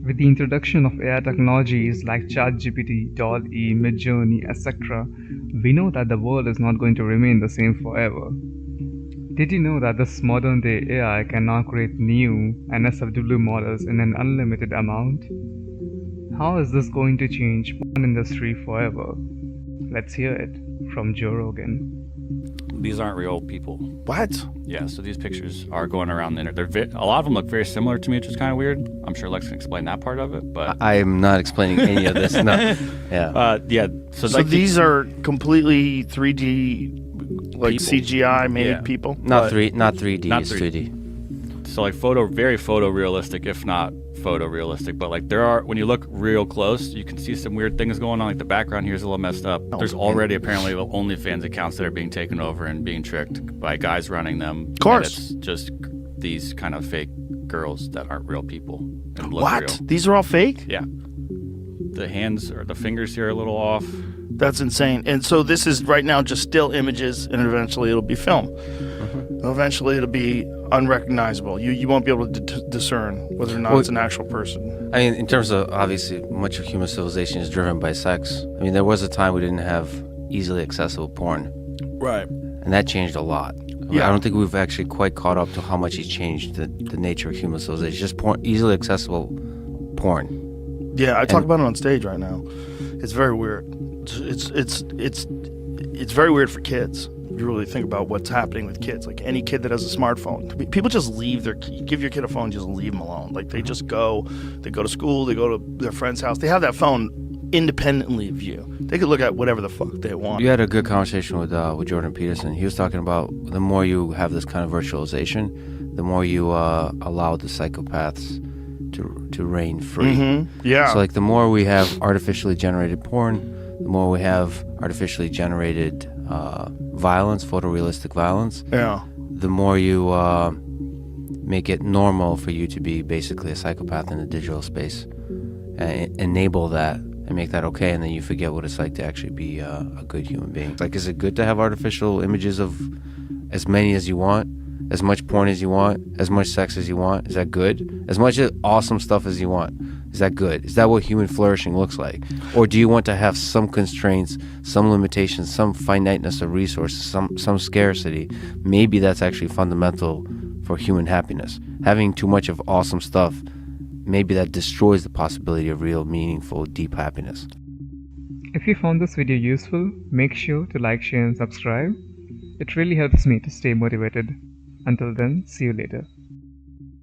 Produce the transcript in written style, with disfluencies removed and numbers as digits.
With the introduction of AI technologies like ChatGPT, DALL-E, Midjourney, etc., we know that the world is not going to remain the same forever. Did you know that this modern-day AI can now create new NSFW models in an unlimited amount? How is this going to change porn industry forever? Let's hear it from Joe Rogan. These aren't real people. What? Yeah, so these pictures are going around the internet. A lot of them look very similar to me, which is kind of weird. I'm sure Lex can explain that part of it, but I am not explaining any of this. No. Yeah. yeah. So like these are completely 3D, like People. CGI made Yeah. people. Not 3D, Not it's 3D. 2D. So like very photorealistic, if not photorealistic. But like when you look real close, you can see some weird things going on. Like the background here is a little messed up. There's already apparently OnlyFans accounts that are being taken over and being tricked by guys running them. Of course. And it's just these kind of fake girls that aren't real people and look What? real. These are all fake? Yeah. The hands or the fingers here are a little off. That's insane. And so this is right now just still images, and eventually it'll be film. Eventually it'll be unrecognizable. You won't be able to discern whether or not it's an actual person. I mean, in terms of, obviously, much of human civilization is driven by sex. I mean, there was a time we didn't have easily accessible porn, Right. and that changed a lot. I mean, Yeah. I don't think we've actually quite caught up to how much it's changed the nature of human civilization. Just porn, easily accessible porn. Yeah, I talk about it on stage right now. It's very weird. It's very weird for kids. If you really think about what's happening with kids, like any kid that has a smartphone, people just leave give your kid a phone, just leave them alone. Like they just go to school, they go to their friend's house. They have that phone independently of you. They could look at whatever the fuck they want. You had a good conversation with Jordan Peterson. He was talking about the more you have this kind of virtualization, the more you allow the psychopaths to reign free. Mm-hmm. Yeah. So like the more we have artificially generated porn, the more we have artificially generated violence, photorealistic violence, Yeah. the more you make it normal for you to be basically a psychopath in the digital space. Enable that and make that okay, and then you forget what it's like to actually be a good human being. Like, is it good to have artificial images of as many as you want, as much porn as you want, as much sex as you want? Is that good? As much awesome stuff as you want? Is that good? Is that what human flourishing looks like? Or do you want to have some constraints, some limitations, some finiteness of resources, some scarcity? Maybe that's actually fundamental for human happiness. Having too much of awesome stuff, maybe that destroys the possibility of real, meaningful, deep happiness. If you found this video useful, make sure to like, share and subscribe. It really helps me to stay motivated. Until then, see you later.